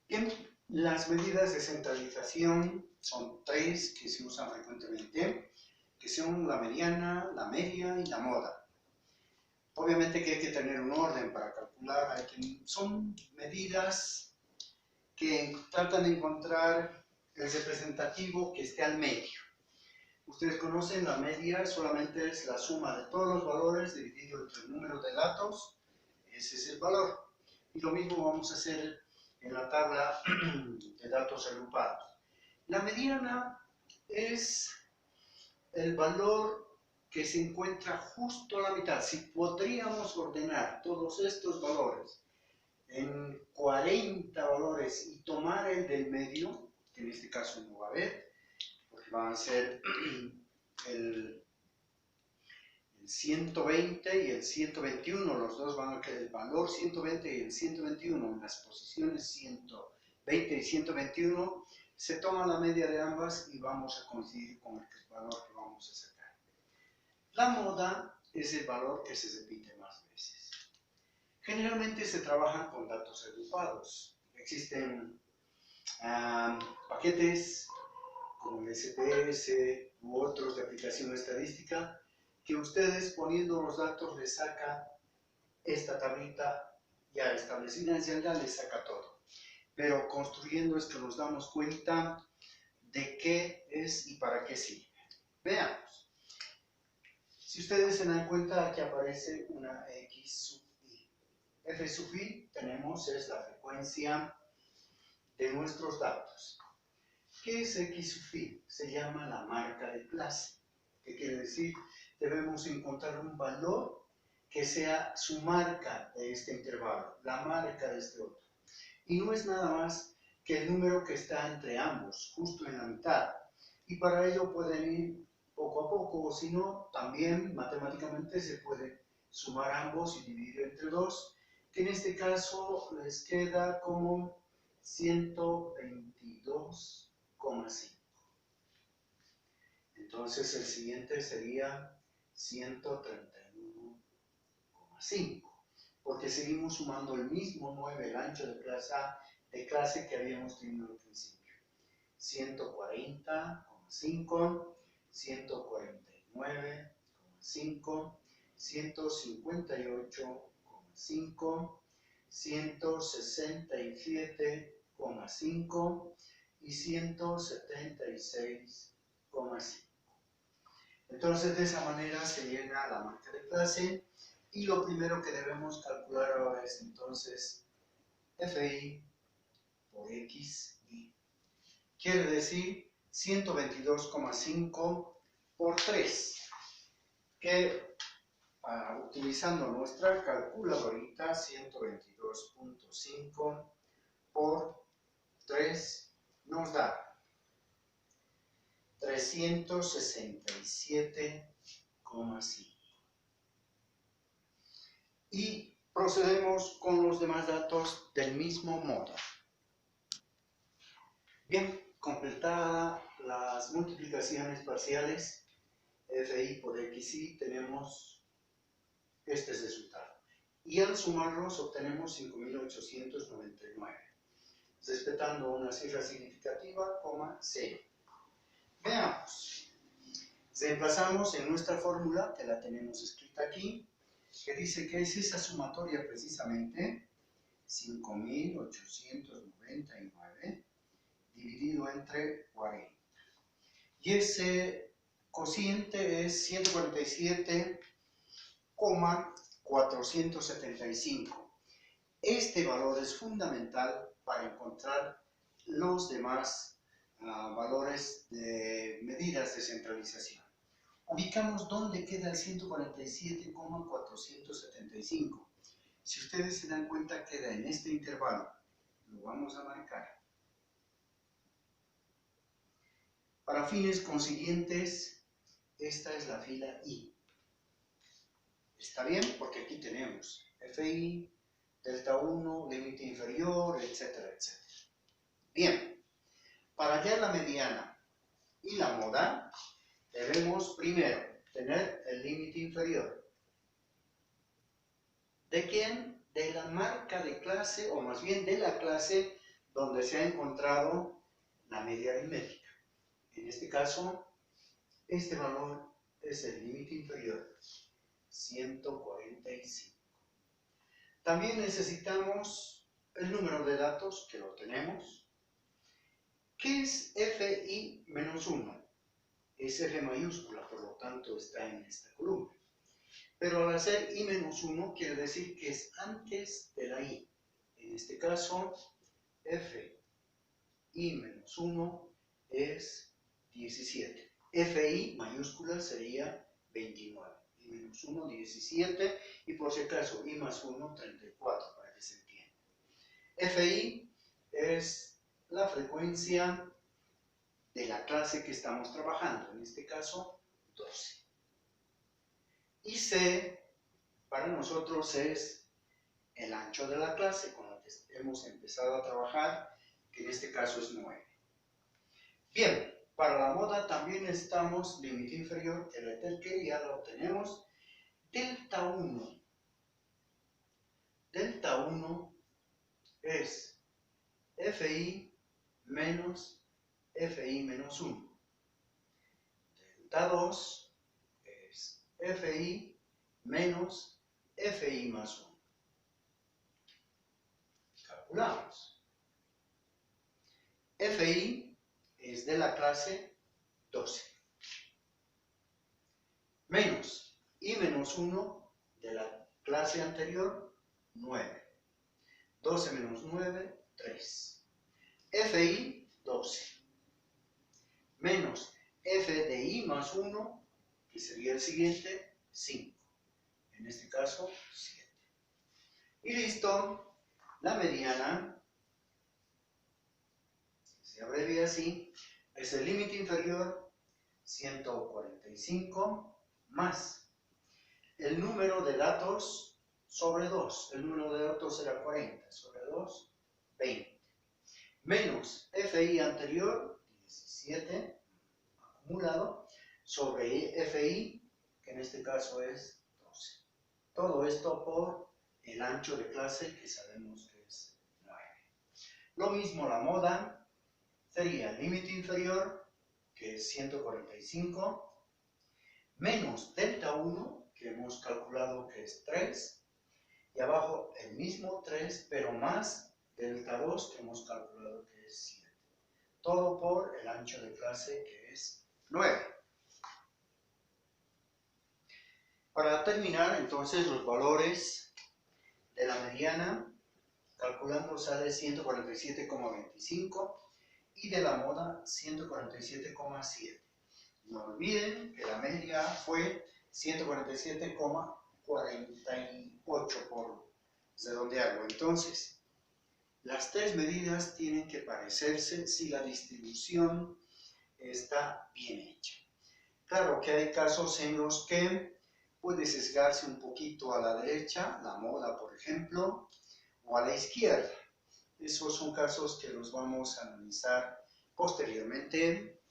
Bien, las medidas de centralización son tres que se usan frecuentemente, que son la mediana, la media y la moda. Obviamente que hay que tener un orden para calcular, son medidas que tratan de encontrar el representativo que esté al medio. Ustedes conocen la media, solamente es la suma de todos los valores dividido entre el número de datos, ese es el valor. Y lo mismo vamos a hacer en la tabla de datos agrupados. La mediana es el valor que se encuentra justo a la mitad. Si podríamos ordenar todos estos valores en 40 valores y tomar el del medio, que en este caso no va a haber, porque van a ser el 120 y el 121, los dos van a quedar el valor 120 y el 121 en las posiciones 120 y 121, se toma la media de ambas y vamos a coincidir con el valor que vamos a sacar. La moda es el valor que se repite más veces. Generalmente se trabaja con datos agrupados. Existen paquetes como el SPS u otros de aplicación estadística que ustedes poniendo los datos les saca esta tablita ya establecida, ya les saca todo. Pero construyendo es que nos damos cuenta de qué es y para qué sirve. Veamos. Si ustedes se dan cuenta, aquí aparece una X sub I. F sub I tenemos es la frecuencia de nuestros datos. ¿Qué es X sub I? Se llama la marca de clase. ¿Qué quiere decir? Debemos encontrar un valor que sea su marca de este intervalo, la marca de este otro. Y no es nada más que el número que está entre ambos, justo en la mitad. Y para ello pueden ir poco a poco, o si no, también matemáticamente se puede sumar ambos y dividir entre 2, que en este caso les queda como 122,5. Entonces el siguiente sería 131,5, porque seguimos sumando el mismo 9, el ancho de clase que habíamos tenido al principio. 140,5, 149,5, 158,5, 167,5 y 176,5. Entonces, de esa manera se llega a la marca de clase y lo primero que debemos calcular ahora es entonces FI por XI. Quiere decir 122,5 por 3, que utilizando nuestra calculadorita 122,5 por 3 nos da 367,5. Y procedemos con los demás datos del mismo modo. Bien, completadas las multiplicaciones parciales, FI por XI, tenemos este resultado. Y al sumarlos obtenemos 5.899, respetando una cifra significativa, coma 0. Veamos. Reemplazamos en nuestra fórmula, que la tenemos escrita aquí, que dice que es esa sumatoria precisamente, 5.899 dividido entre 40. Y ese cociente es 147,475. Este valor es fundamental para encontrar los demás valores de medidas de centralización. Ubicamos dónde queda el 147,475. Si ustedes se dan cuenta, queda en este intervalo. Lo vamos a marcar. Para fines consiguientes, esta es la fila I. ¿Está bien? Porque aquí tenemos FI, delta 1, límite inferior, etcétera, etcétera. Bien, para hallar la mediana y la moda, debemos primero tener el límite inferior. ¿De quién? De la marca de clase, o más bien de la clase donde se ha encontrado la media aritmética. En este caso, este valor es el límite inferior, 145. También necesitamos el número de datos, que lo tenemos. ¿Qué es fi menos 1? Es F mayúscula, por lo tanto está en esta columna. Pero al hacer i menos 1 quiere decir que es antes de la i. En este caso, fi menos 1 es 17. Fi mayúscula sería 29. I menos 1, 17. Y por si acaso, i más 1, 34, para que se entienda. Fi es la frecuencia de la clase que estamos trabajando. En este caso, 12. Y C para nosotros es el ancho de la clase con la que hemos empezado a trabajar, que en este caso es 9. Bien, para la moda también necesitamos límite inferior, el que ya lo tenemos, delta 1. Delta 1 es fi menos fi menos 1. Delta 2 es fi menos fi más 1. Calculamos. Fi es de la clase 12. Menos i menos 1 de la clase anterior, 9. 12 menos 9, 3. Fi, 12. Menos f de i más 1, que sería el siguiente, 5. En este caso, 7. Y listo. La mediana, se abrevia así, es el límite inferior, 145, más el número de datos sobre 2. El número de datos era 40, sobre 2, 20. Menos fi anterior, 17, acumulado, sobre fi, que en este caso es 12. Todo esto por el ancho de clase, que sabemos que es 9. Lo mismo la moda, sería el límite inferior, que es 145, menos delta 1, que hemos calculado que es 3, y abajo el mismo 3, pero más delta 2, que hemos calculado que es 7. Todo por el ancho de clase, que es 9. Para terminar, entonces, los valores de la mediana, calculando sale 147,25 y de la moda 147,7. No olviden que la media fue 147,48 por redondearlo. Entonces, las tres medidas tienen que parecerse si la distribución está bien hecha. Claro que hay casos en los que puede sesgarse un poquito a la derecha, la moda por ejemplo, o a la izquierda. Esos son casos que los vamos a analizar posteriormente